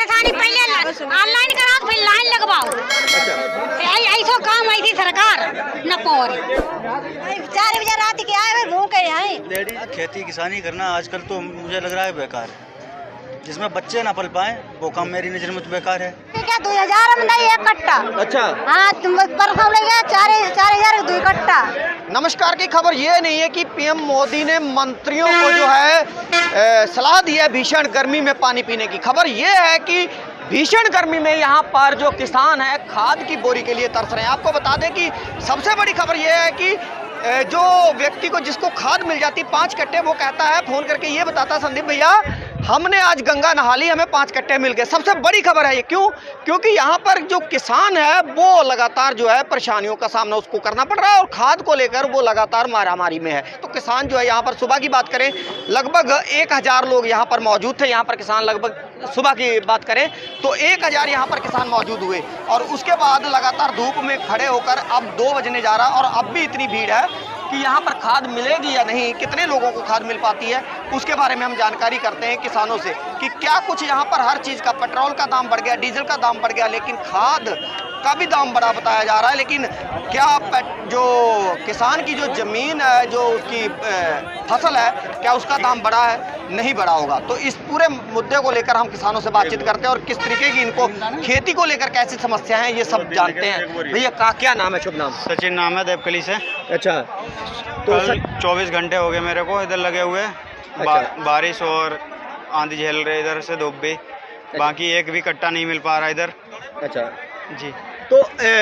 पहले ऑनलाइन कराओ फिर लाइन लगवाओ। ऐसा काम ऐसी सरकार न पोरी 4 बजे रात के आए भूखे हैं। खेती किसानी करना आजकल तो मुझे लग रहा है बेकार है। जिसमें बच्चे ना पल पाए वो काम मेरी नजर में तो बेकार है। क्या 2000 में नहीं एक कट्टा? अच्छा हाँ तुम परसों ले गया 4000 2 कट्टा। नमस्कार की खबर ये नहीं है कि पीएम मोदी ने मंत्रियों को जो है सलाह दी है भीषण गर्मी में पानी पीने की। खबर ये है कि भीषण गर्मी में यहाँ पर जो किसान है खाद की बोरी के लिए तरस रहे हैं। आपको बता दें कि सबसे बड़ी खबर ये है कि जो व्यक्ति को जिसको खाद मिल जाती 5 कट्टे वो कहता है फोन करके ये बताता संदीप भैया हमने आज गंगा नहा ली हमें 5 कट्टे मिल गए। सबसे बड़ी खबर है ये। क्यों? क्योंकि यहाँ पर जो किसान है वो लगातार जो है परेशानियों का सामना उसको करना पड़ रहा है और खाद को लेकर वो लगातार मारामारी में है। तो किसान जो है यहाँ पर सुबह की बात करें लगभग 1000 लोग यहाँ पर मौजूद थे। यहाँ पर किसान लगभग सुबह की बात करें तो 1000 यहाँ पर किसान मौजूद हुए और उसके बाद लगातार धूप में खड़े होकर अब 2 बजने जा रहा और अब भी इतनी भीड़ है कि यहाँ पर खाद मिलेगी या नहीं, कितने लोगों को खाद मिल पाती है, उसके बारे में हम जानकारी करते हैं किसानों से कि क्या कुछ यहाँ पर हर चीज़ का पेट्रोल का दाम बढ़ गया, डीजल का दाम बढ़ गया, लेकिन खाद का भी दाम बढ़ा बताया जा रहा है। लेकिन क्या जो किसान की जो ज़मीन है जो उसकी फसल है क्या उसका दाम बढ़ा है? नहीं बढ़ा होगा। तो इस पूरे मुद्दे को लेकर हम किसानों से बातचीत करते हैं और किस तरीके की इनको खेती को लेकर कैसी समस्या है ये सब जानते हैं। भैया का क्या नाम है? शुभ नाम? सचिन नाम है, देवकली से। अच्छा तो 24 घंटे हो गए मेरे को इधर लगे हुए। बारिश और आंधी झेल रहे इधर से धूप भी। बाकी एक भी कट्टा नहीं मिल पा रहा इधर। अच्छा जी। तो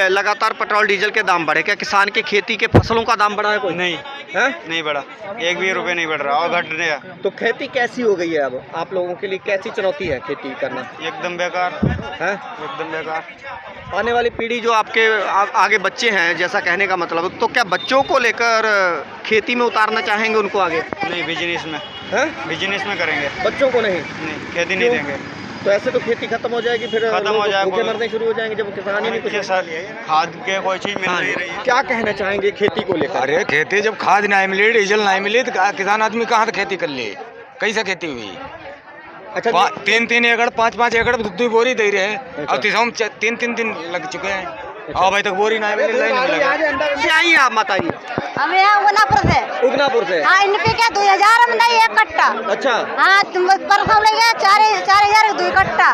लगातार पेट्रोल डीजल के दाम बढ़े, क्या किसान की खेती के फसलों का दाम बढ़ा है कोई? नहीं है? नहीं बढ़ा, एक भी रुपये नहीं बढ़ रहा और घट रहा। तो खेती कैसी हो गई है अब आप लोगों के लिए? कैसी चुनौती है खेती करना? एकदम बेकार है, एकदम बेकार। आने वाली पीढ़ी जो आपके आगे बच्चे हैं जैसा कहने का मतलब, तो क्या बच्चों को लेकर खेती में उतारना चाहेंगे उनको आगे? नहीं, बिजनेस में है, बिजनेस में करेंगे। बच्चों को नहीं? खेती नहीं देंगे। तो ऐसे तो खेती खत्म हो जाएगी, फिर खत्म हो जाएगा, भूखे मरने शुरू हो जाएंगे जब किसान ही नहीं कुछ खाद के कोई चीज मिल नहीं रही है। क्या कहना चाहेंगे खेती को लेकर? अरे खेती जब खाद नहीं मिली, डीजल नहीं मिली तो किसान आदमी कहाँ से खेती कर लिए? कैसे खेती हुई? अच्छा 3 एकड़ 5 एकड़ दूध बोरी दे रहे हैं और तीसों 3 दिन लग चुके हैं और भाई तक बोरी नहीं मिली। आई आप माता जी? हम यहाँ उगनापुर से। उगनापुर से? हाँ इनपे क्या 2000 में नहीं एक कट्टा। अच्छा हाँ तुम परसों ले गया 4000 2 कट्टा।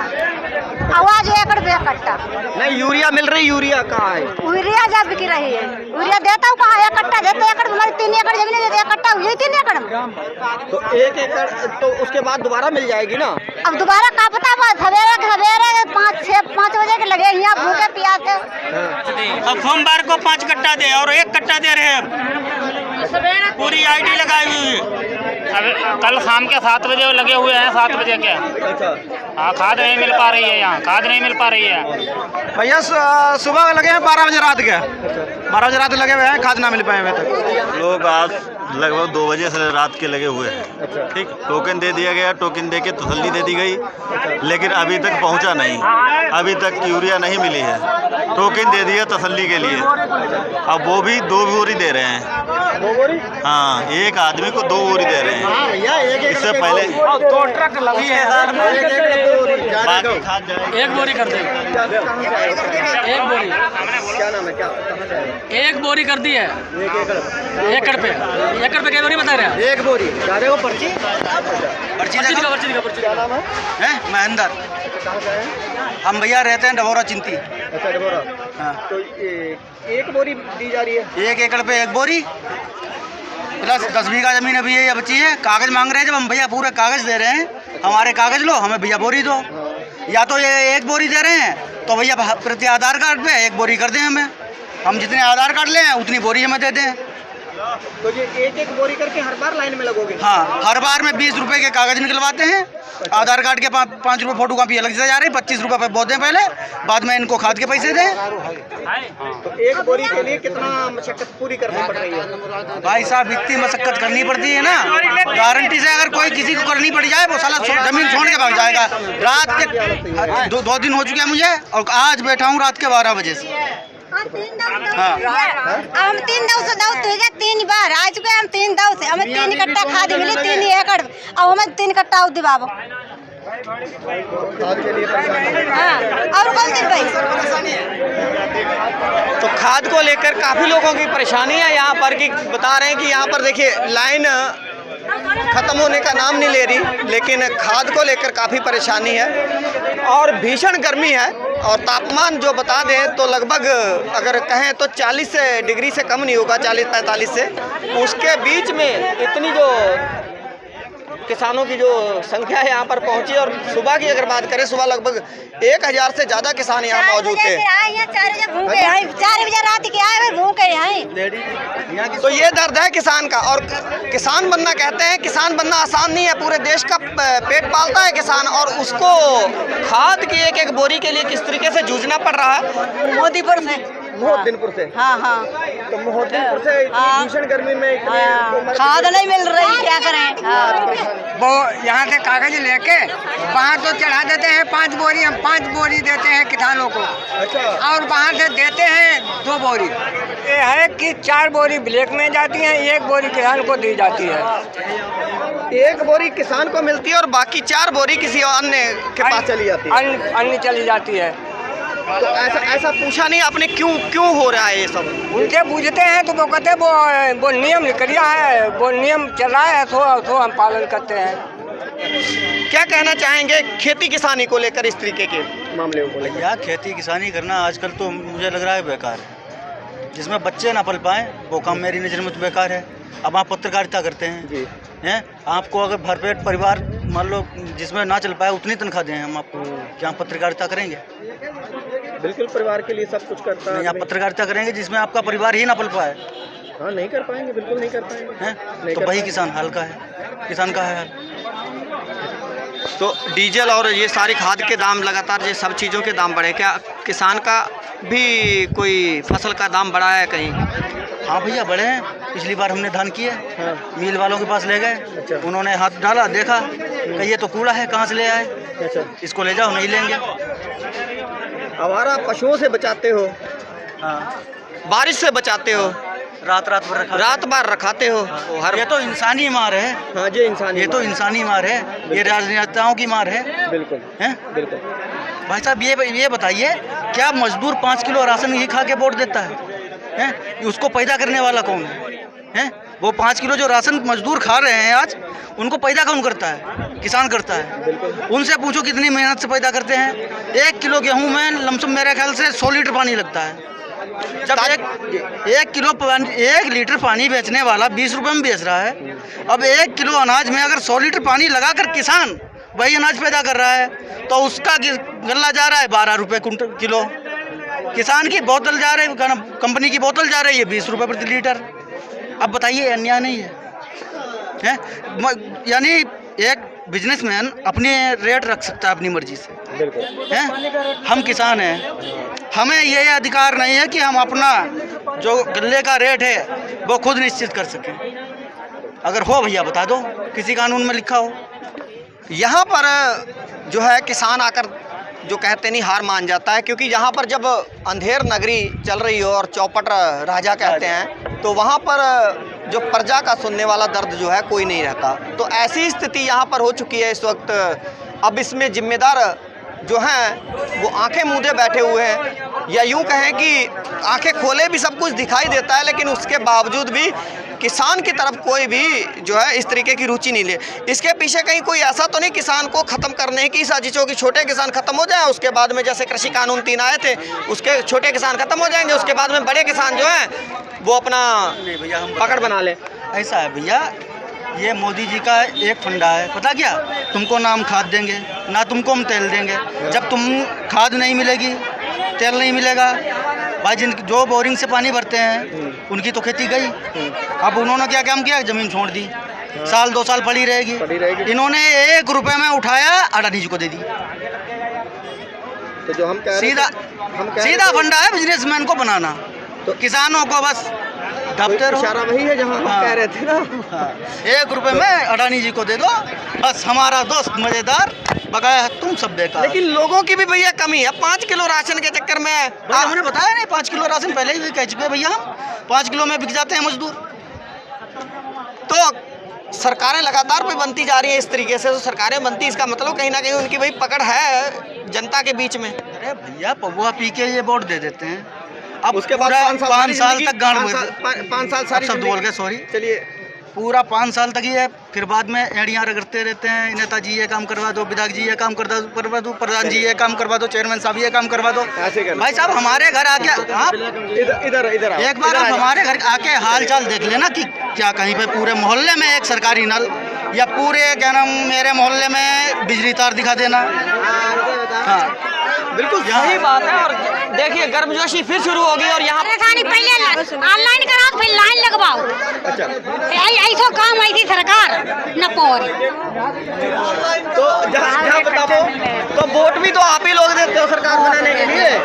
आवाज 1 रुपया कट्टा। नहीं यूरिया मिल रही? यूरिया कहाँ है? यूरिया जब बिक रही है यूरिया देता हूँ कहाँ? 1 कट्टा देते, एकड़ हमारी 3 एकड़ जमीन देते, 1 कट्टा हुई 3 एकड़ में। तो 1 एकड़ तो उसके बाद दोबारा मिल जाएगी ना? अब दोबारा का पता सवेरे 5 बजे के लगे यहाँ भूखे प्यासे। अब सोमवार को 5 कट्टा दे और 1 कट्टा दे रहे हैं। पूरी आईडी लगाई हुई है। अब कल शाम के 7 बजे लगे हुए हैं, 7 बजे के। अच्छा हाँ खाद नहीं मिल पा रही है, यहाँ खाद नहीं मिल पा रही है भैया सुबह लगे हैं 12 बजे रात के। 12 बजे रात लगे हुए हैं, खाद ना मिल पाए अभी तक। लोग आज लगभग 2 बजे से रात के लगे हुए हैं। ठीक, टोकन दे दिया गया, टोकन दे के तसल्ली दे दी गई, लेकिन अभी तक पहुंचा नहीं। अभी तक यूरिया नहीं मिली है। टोकन दे दिया तसल्ली के लिए, अब वो भी 2 बोरी दे रहे हैं। 2 बोरी? हाँ, एक आदमी को 2 बोरी दे रहे हैं। इससे पहले 2 ट्रक लगी है, बाकी खाद जाएगी। 1 बोरी कर देगा, 1 बोरी। क्या नाम है? क्या कहाँ जाएगा? 1 बोरी कर दी है 1 एकड़ पे 1 एकड़ पे क्या बोरी बता रहे हैं? 1 बोरी जाने को पर्ची? पर्ची क्या नाम है? महेंद्र। कहाँ से है? हम भैया रहते हैं डबोरा चिंती। अच्छा डबोरा। हाँ। तो 1 बोरी दी जा रही है? 1 एकड़ पे 1 बोरी प्लस 10 बीघा जमीन अभी ये बची है। कागज मांग रहे हैं, जब हम भैया पूरे कागज दे रहे हैं, हमारे कागज लो, हमें भैया बोरी दो। या तो ये 1 बोरी दे रहे हैं तो भैया प्रति आधार कार्ड पे 1 बोरी कर दें हमें। हम जितने आधार कार्ड लें उतनी बोरी हमें दे दें। तो ये 1 बोरी करके हर बार लाइन में लगोगे? हाँ, हर बार में 20 रुपए के कागज निकलवाते हैं। आधार कार्ड के 5 रुपये फोटो कॉपी अलग से जा रही है। 25 रुपये पे बहुत दें पहले, बाद में इनको खाद के पैसे दें। तो 1 बोरी के लिए कितना मशक्कत पूरी करनी पड़ रही है? भाई साहब इतनी मशक्कत करनी पड़ती है ना, गारंटी से अगर कोई किसी को करनी पड़ जाए वो साला जमीन छोड़ के भाग जाएगा। रात के 2 दिन हो चुके हैं मुझे और आज बैठा हूँ रात के 12 बजे से। हम 3 दाव से दाव तो 3 बार आ चुके हैं। हम 3 दाव से हमें 3 कट्टा खाद मिली 3 एकड़ और हमें 3 कट्टा दिवाबो। खाद के लिए परेशानी। हाँ और कौन दिन भाई तो खाद को लेकर काफ़ी लोगों की परेशानी है यहाँ पर, कि बता रहे हैं कि यहाँ पर देखिए लाइन ख़त्म होने का नाम नहीं ले रही, लेकिन खाद को लेकर काफ़ी परेशानी है और भीषण गर्मी है। और तापमान जो बता दें तो लगभग अगर कहें तो 40 डिग्री से कम नहीं होगा, 40-45 से। उसके बीच में इतनी जो किसानों की जो संख्या है यहाँ पर पहुंची, और सुबह की अगर बात करें सुबह लगभग 1000 से ज़्यादा किसान यहाँ मौजूद थे। 4 बजे रात के आए हुए भूखे हैं। तो ये दर्द है किसान का, और किसान बनना कहते हैं, किसान बनना आसान नहीं है। पूरे देश का पेट पालता है किसान, और उसको खाद की एक बोरी के लिए किस तरीके से जूझना पड़ रहा है। मोदीपुर से, मोहद्दीनपुर से। हाँ हाँ तो मोहद्दीनपुर से इतनी भीषण गर्मी में खाद नहीं मिल रही, क्या करें। वो यहाँ से कागज लेके वहाँ तो चढ़ा देते हैं 5 बोरी, हम 5 बोरी देते हैं किसानों को। अच्छा। और वहाँ से देते हैं 2 बोरी। ये है कि 4 बोरी ब्लैक में जाती हैं, 1 बोरी किसान को दी जाती है। 1 बोरी किसान को मिलती है और बाकी 4 बोरी किसी अन्य के पास चली जाती है। अन्य चली जाती है। तो ऐसा पूछा नहीं आपने क्यों हो रहा है ये सब? उनसे पूछते हैं तो वो कहते हैं वो नियम निकलिया है, वो नियम चल रहा है, तो हम पालन करते हैं। क्या कहना चाहेंगे खेती किसानी को लेकर, इस तरीके के मामले को लेकर? यार खेती किसानी करना आजकल तो मुझे लग रहा है बेकार है। जिसमें बच्चे ना पल पाएँ वो काम मेरी नज़र में तो बेकार है। अब आप पत्रकारिता करते हैं जी हैं, आपको अगर भरपेट परिवार मान लो जिसमें ना चल पाए उतनी तनख्वाह दें हम आपको, क्या आप पत्रकारिता करेंगे? बिल्कुल परिवार के लिए सब कुछ करता है। नहीं, आप पत्रकारिता करेंगे जिसमें आपका परिवार ही ना पल पाए। हाँ नहीं कर पाएंगे, बिल्कुल नहीं कर पाएंगे हैं, तो वही किसान हाल का है, किसान का है हाल। तो डीजल और ये सारी खाद के दाम लगातार, ये सब चीज़ों के दाम बढ़े, क्या किसान का भी कोई फसल का दाम बढ़ा है कहीं? हाँ भैया बढ़े हैं। पिछली बार हमने धान किए, हाँ। मिल वालों के पास ले गए। अच्छा। उन्होंने हाथ डाला, देखा कि ये तो कूड़ा है, कहाँ से ले आए, अच्छा। इसको ले जाओ, नहीं लेंगे। आवारा पशुओं से बचाते हो, हाँ, बारिश से बचाते हो, रात भर रखा, रात भर रखाते हो। हर ये तो इंसानी मार है। हाँ जी, इंसानी ये तो इंसानी मार है, ये राजनेताओं की मार है। बिल्कुल हैं? बिल्कुल। भाई साहब ये बताइए, क्या मजदूर 5 किलो राशन ही खा के वोट देता है? हैं? उसको पैदा करने वाला कौन है? हैं? वो 5 किलो जो राशन मजदूर खा रहे हैं आज, उनको पैदा कौन करता है? किसान करता है। उनसे पूछो कितनी मेहनत से पैदा करते हैं। 1 किलो गेहूं में लमसम मेरे ख्याल से 100 लीटर पानी लगता है। जब 1 लीटर पानी बेचने वाला 20 रुपए में बेच रहा है, अब 1 किलो अनाज में अगर 100 लीटर पानी लगाकर किसान वही अनाज पैदा कर रहा है, तो उसका गल्ला जा रहा है 12 रुपये किलो। किसान की बोतल जा रही है, कंपनी की बोतल जा रही है 20 रुपये प्रति लीटर। अब बताइए, अन्याय नहीं है? यानी एक बिजनेसमैन अपने रेट रख सकता है अपनी मर्जी से, हैं? हम किसान हैं, हमें ये अधिकार नहीं है कि हम अपना जो गल्ले का रेट है वो खुद निश्चित कर सकें। अगर हो भैया बता दो, किसी कानून में लिखा हो। यहाँ पर जो है किसान आकर जो कहते नहीं हार मान जाता है, क्योंकि यहाँ पर जब अंधेर नगरी चल रही हो और चौपट राजा कहते हैं, तो वहाँ पर जो प्रजा का सुनने वाला दर्द जो है कोई नहीं रहता। तो ऐसी स्थिति यहाँ पर हो चुकी है इस वक्त। अब इसमें जिम्मेदार जो हैं वो आंखें मूंदे बैठे हुए हैं, या यूँ कहें कि आंखें खोले भी सब कुछ दिखाई देता है, लेकिन उसके बावजूद भी किसान की तरफ कोई भी जो है इस तरीके की रुचि नहीं ले। इसके पीछे कहीं कोई ऐसा तो नहीं किसान को ख़त्म करने की साजिशों की, छोटे किसान ख़त्म हो जाए, उसके बाद में जैसे कृषि कानून 3 आए थे, उसके छोटे किसान ख़त्म हो जाएंगे, उसके बाद में बड़े किसान जो हैं वो अपना भैया हम पकड़ बना लें। ऐसा है भैया, ये मोदी जी का एक फंडा है, पता क्या? तुमको ना हम खाद देंगे, ना तुमको हम तेल देंगे। जब तुम खाद नहीं मिलेगी, तेल नहीं मिलेगा, भाई जो बोरिंग से पानी भरते हैं उनकी तो खेती गई। अब उन्होंने क्या काम किया? ज़मीन छोड़ दी, साल 2 साल पड़ी रहेगी। इन्होंने 1 रुपये में उठाया, अडानी जी को दे दी। तो जो हम कह रहे सीधा फंडा है बिजनेसमैन को बनाना, तो किसानों को बस दफ्तर इशारा वही है जहाँ हम कह रहे थे ना। 1 रुपये में अडानी जी को दे दो, बस हमारा दोस्त मजेदार, बकाया तुम सब बेकार। लेकिन लोगों की भी भैया कमी है। 5 किलो राशन के चक्कर में हमने बताया नहीं, 5 किलो राशन पहले ही कह चुके भैया, हम 5 किलो में बिक जाते हैं मजदूर। तो सरकारें लगातार भी बनती जा रही हैं इस तरीके से, तो सरकारें बनती इसका मतलब कहीं ना कहीं उनकी भाई पकड़ है जनता के बीच में। अरे भैया पौवा पी के ये वोट दे देते हैं, अब उसके बाद पूरा 5 साल तक गांड में 5 साल सारी शब्द बोल गए, सॉरी, चलिए पूरा 5 साल तक ये, फिर बाद में एड़ियाँ रगड़ते रहते हैं, नेताजी ये काम करवा दो, विधायक जी ये काम करवा दो, प्रधान जी ये काम करवा दो, चेयरमैन साहब ये काम करवा दो। भाई साहब हमारे घर आके आप इधर एक बार आप हमारे घर आके हाल चाल देख लेना कि क्या कहीं पे पूरे मोहल्ले में एक सरकारी नल या पूरे क्या नाम मेरे मोहल्ले में बिजली तार दिखा देना। हाँ बिल्कुल सही बात है। और देखिए गर्मजोशी फिर शुरू होगी और यहाँ परेशानी पहले ऑनलाइन कराओ फिर लाइन लगवाओ। अच्छा ऐसा काम ऐसी सरकार न पौरी। तो जहाँ बताओ तो वोट भी तो आप ही लोग देते हो सरकार बनाने के लिए।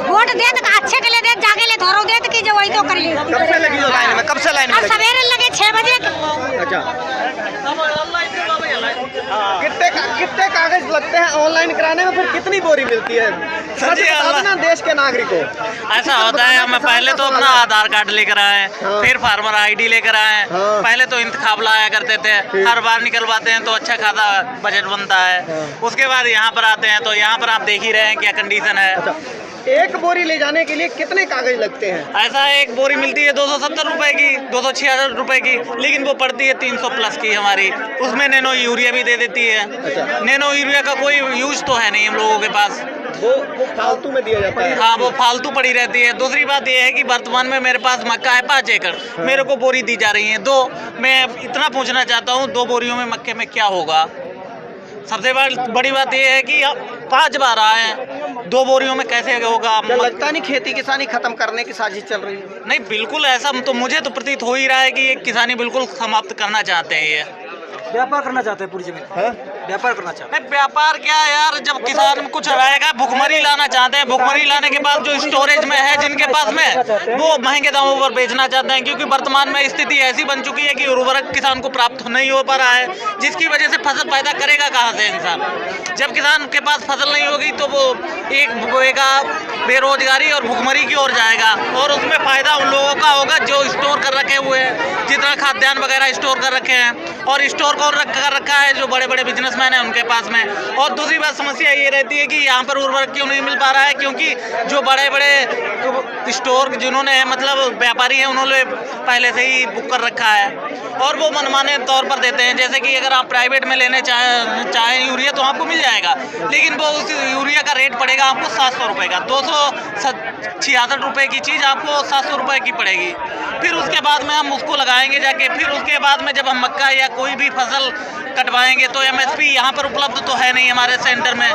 वोट दे तो अच्छे के लिए दे, जाके ले थोड़ा दे कि जो वही तो कर ली। कब से लगी हो लाइन में, कब से लाइन में लगी? सवेरे लगे 6 बजे। अच्छा कितने कागज लगते हैं ऑनलाइन कराने में, फिर कितनी बोरी मिलती है सच बता देना देश के नागरिक को। ऐसा होता है, हमें पहले तो अपना आधार कार्ड लेकर आए, फिर फार्मर आईडी लेकर आए। पहले तो इंतखाब लाया करते थे, हर बार निकलवाते हैं तो अच्छा खासा बजट बनता है। उसके बाद यहाँ पर आते हैं तो यहाँ पर आप देख ही रहे हैं क्या कंडीशन है। एक बोरी ले जाने के लिए कितने कागज लगते हैं? ऐसा एक बोरी मिलती है 270 रुपए की, 276 रुपए की, लेकिन वो पड़ती है 300 प्लस की हमारी। उसमें नैनो यूरिया भी दे देती है। नैनो यूरिया का कोई यूज तो है नहीं हम लोगों के पास, वो फालतू में दिया जाता है। हाँ वो फालतू पड़ी रहती है। दूसरी बात ये है कि वर्तमान में मेरे पास मक्का है 5 एकड़, मेरे को बोरी दी जा रही है 2। मैं इतना पूछना चाहता हूँ 2 बोरियों में मक्के में क्या होगा? सबसे बड़ी बात यह है कि अब 5 बार आए हैं, 2 बोरियों में कैसे होगा? लगता नहीं खेती किसानी खत्म करने की साजिश चल रही है? नहीं बिल्कुल ऐसा तो मुझे तो प्रतीत हो ही रहा है कि ये किसानी बिल्कुल समाप्त करना चाहते हैं। ये व्यापार करना चाहते हैं पूरी जमीन, व्यापार करना चाहते नहीं व्यापार क्या है यार, जब किसान कुछ रहेगा भुखमरी लाना चाहते हैं। भुखमरी लाने के बाद जो स्टोरेज में है जिनके पास में, वो महंगे दामों पर बेचना चाहते हैं, क्योंकि वर्तमान में स्थिति ऐसी बन चुकी है कि उर्वरक किसान को प्राप्त नहीं हो पा रहा है, जिसकी वजह से फसल पैदा करेगा कहाँ से इंसान? जब किसान के पास फसल नहीं होगी तो वो एक बोएगा बेरोजगारी और भुखमरी की ओर जाएगा, और उसमें फायदा उन लोगों का होगा जो स्टोर कर रखे हुए हैं, जितना खाद्यान्न वगैरह स्टोर कर रखे हैं और स्टोर कर रखा है जो बड़े बड़े बिजनेसमैन हैं उनके पास में। और दूसरी बात समस्या ये रहती है कि यहाँ पर उर्वरक क्यों नहीं मिल पा रहा है, क्योंकि जो बड़े बड़े स्टोर जिन्होंने मतलब व्यापारी हैं उन्होंने पहले से ही बुक कर रखा है और वो मनमाने तौर पर देते हैं। जैसे कि अगर आप प्राइवेट में लेने चाहें यूरिया तो आपको मिल जाएगा, लेकिन वो उस यूरिया का रेट पड़ेगा आपको 700 रुपये का। 266 रुपये की चीज़ आपको 700 रुपये की पड़ेगी। फिर उसके बाद में हम उसको लगाएंगे जाके, फिर उसके बाद में जब हम मक्का या कोई भी फसल कटवाएंगे तो MSP यहाँ पर उपलब्ध तो है नहीं हमारे सेंटर में।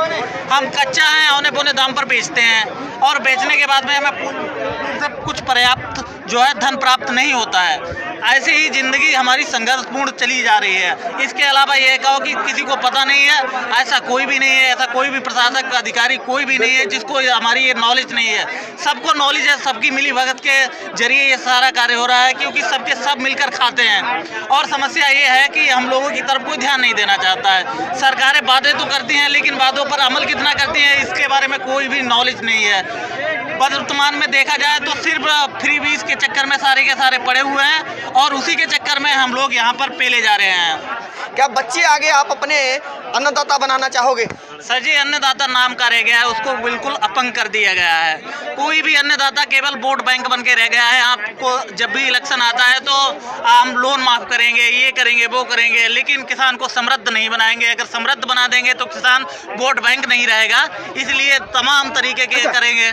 हम कच्चा है औने पौने दाम पर बेचते हैं और बेचने के बाद में हमें सब कुछ पर्याप्त जो है धन प्राप्त नहीं होता है। ऐसे ही ज़िंदगी हमारी संघर्षपूर्ण चली जा रही है। इसके अलावा ये कहो कि किसी को पता नहीं है, ऐसा कोई भी नहीं है। ऐसा कोई भी प्रशासक अधिकारी कोई भी नहीं है जिसको हमारी ये नॉलेज नहीं है। सबको नॉलेज है, सबकी मिली भगत के जरिए ये सारा कार्य हो रहा है, क्योंकि सबके सब मिलकर खाते हैं। और समस्या ये है कि हम लोगों की तरफ कोई ध्यान नहीं देना चाहता है। सरकारें वादे तो करती हैं, लेकिन वादों पर अमल कितना करती हैं इसके बारे में कोई भी नॉलेज नहीं है। वर्तमान में देखा जाए तो सिर्फ फ्रीबीज के चक्कर में सारे के सारे पड़े हुए हैं और उसी के चक्कर में हम लोग यहाँ पर पेले जा रहे हैं। क्या बच्चे आगे आप अपने अन्नदाता बनाना चाहोगे? सर जी, अन्नदाता नाम का रह गया है, उसको बिल्कुल अपंग कर दिया गया है। कोई भी अन्नदाता केवल वोट बैंक बन के रह गया है। आपको जब भी इलेक्शन आता है तो हम लोन माफ़ करेंगे, ये करेंगे, वो करेंगे, लेकिन किसान को समृद्ध नहीं बनाएंगे। अगर समृद्ध बना देंगे तो किसान वोट बैंक नहीं रहेगा, इसलिए तमाम तरीके के करेंगे।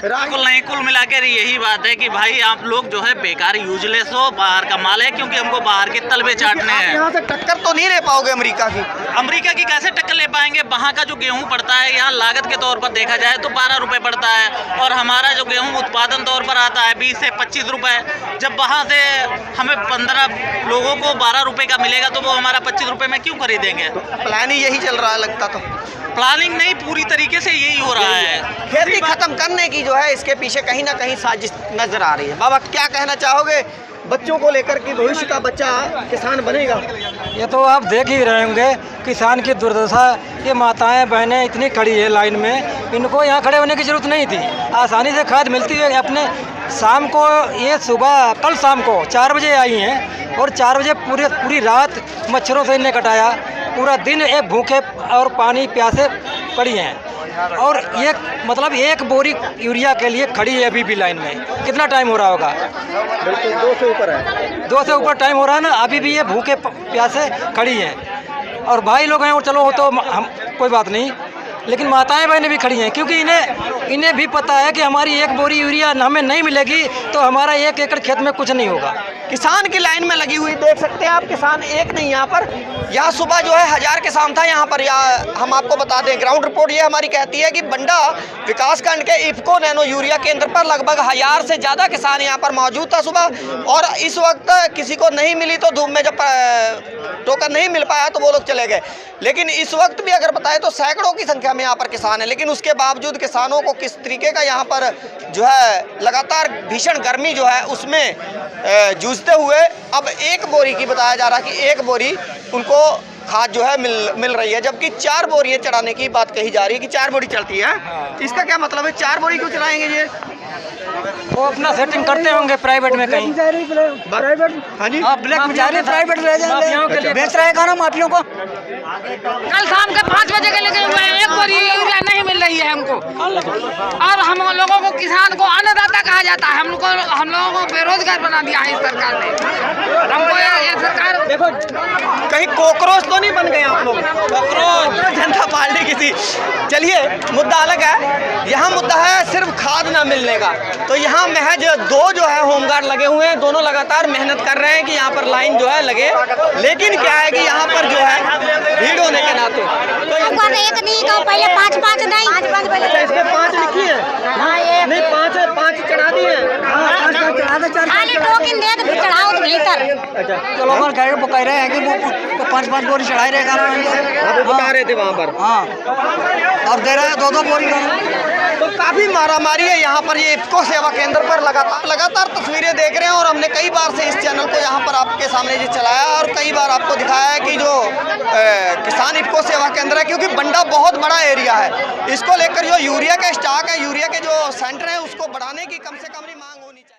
कुल मिलाकर यही बात है कि भाई आप लोग जो है बेकार यूजलेस हो, बाहर का माल है, क्योंकि हमको बाहर के तलबे चाटने हैं। यहाँ से टक्कर तो नहीं ले पाओगे अमेरिका की? अमेरिका की कैसे टक्कर ले पाएंगे? वहाँ का जो गेहूं पड़ता है यहाँ लागत के तौर पर देखा जाए तो 12 रुपये पड़ता है, और हमारा जो गेहूं उत्पादन तौर पर आता है 20 से 25 रुपये। जब वहाँ से हमें 15 लोगों को 12 रुपये का मिलेगा तो वो हमारा 25 रुपये में क्यों खरीदेंगे? प्लान ही यही चल रहा है लगता। तो प्लानिंग नहीं, पूरी तरीके से यही हो रहा है। खेती खत्म करने की जो है इसके पीछे कहीं ना कहीं साजिश नजर आ रही है। बाबा क्या कहना चाहोगे बच्चों को लेकर कि भविष्य का बच्चा किसान बनेगा? ये तो आप देख ही रहे होंगे किसान की दुर्दशा। ये माताएं बहनें इतनी खड़ी है लाइन में, इनको यहाँ खड़े होने की जरूरत नहीं थी। आसानी से खाद मिलती है, अपने शाम को ये सुबह कल शाम को 4 बजे आई हैं और 4 बजे पूरी रात मच्छरों से इन्हें कटाया। पूरा दिन एक भूखे और पानी प्यासे पड़ी हैं और ये मतलब एक बोरी यूरिया के लिए खड़ी है अभी भी लाइन में। कितना टाइम हो रहा होगा? बिल्कुल 2 से ऊपर है, 2 से ऊपर टाइम हो रहा है ना। अभी भी ये भूखे प्यासे खड़ी हैं और भाई लोग हैं और चलो वो तो हम कोई बात नहीं, लेकिन माताएं बहनें भी खड़ी हैं क्योंकि इन्हें भी पता है कि हमारी एक बोरी यूरिया हमें नहीं मिलेगी तो हमारा 1 एकड़ खेत में कुछ नहीं होगा। किसान की लाइन में लगी हुई देख सकते हैं आप। किसान एक नहीं, यहाँ सुबह जो है 1000 किसान था यहाँ पर। हम आपको बता दें, ग्राउंड रिपोर्ट ये हमारी कहती है कि बंडा विकासखंड के इफ्को नैनो यूरिया केंद्र पर लगभग 1000 से ज़्यादा किसान यहाँ पर मौजूद था सुबह। और इस वक्त किसी को नहीं मिली तो धूप में जब टोकन नहीं मिल पाया तो वो लोग चले गए। लेकिन इस वक्त भी अगर बताएं तो सैकड़ों की संख्या में यहाँ पर किसान है, लेकिन उसके बावजूद किसानों को किस तरीके का यहाँ पर जो है लगातार भीषण गर्मी जो है उसमें जूझते हुए अब 1 बोरी की बताया जा रहा है कि 1 बोरी उनको खाद जो है मिल रही है, जबकि 4 बोरियां चढ़ाने की बात कही जा रही है कि 4 बोरी चलती है। इसका क्या मतलब है? 4 बोरी क्यों चलाएंगे ये? वो अपना सेटिंग करते होंगे प्राइवेट में कहीं। प्राइवेट? हाँ जी, ब्लैक में जा रहे प्राइवेट ले जाएंगे, बेच रहे हैं माफियों को। कल शाम के 5 बजे के लगे हुए हैं, 1 बोरी यूरिया नहीं मिल रही है हमको। और हम लोगों को, किसान को अन्नदाता कहा जाता है, हम लोगों को बेरोजगार बना दिया है इस सरकार ने। हमको ये सरकार देखो कहीं कॉकरोच तो नहीं बन गए आप लोग? कॉकरोच जनता पार्टी किसी। चलिए, मुद्दा अलग है। यहाँ मुद्दा है सिर्फ खाद ना मिलने का। तो यहाँ महज 2 जो है होमगार्ड लगे हुए हैं, दोनों लगातार मेहनत कर रहे हैं कि यहाँ पर लाइन जो है लगे। लेकिन क्या है कि यहाँ पर जो है भीड़ होने के नाते तो एक नहीं कहो, पहले 5 नहीं, 5 पहले। इसमें 5 लिखी है नहीं, 5 चढ़ा दी है। खाली टोकन दे तो चढ़ाओ तो भीतर। अच्छा, तो लोग कह रहे हैं कि वो 5 बोरी चढ़ाई रहेगा बता रहे थे वहाँ पर। हाँ, और दे रहे हैं 2 बोरी का। तो काफ़ी मारामारी है यहाँ पर। ये इफ्को सेवा केंद्र पर लगातार तस्वीरें देख रहे हैं और हमने कई बार से इस चैनल को यहाँ पर आपके सामने ये चलाया और कई बार आपको दिखाया है कि जो किसान इफ्को सेवा केंद्र है, क्योंकि बंडा बहुत बड़ा एरिया है, इसको लेकर जो यूरिया का स्टॉक है, यूरिया के जो सेंटर है उसको बढ़ाने की कम से कम मांग होनी चाहिए।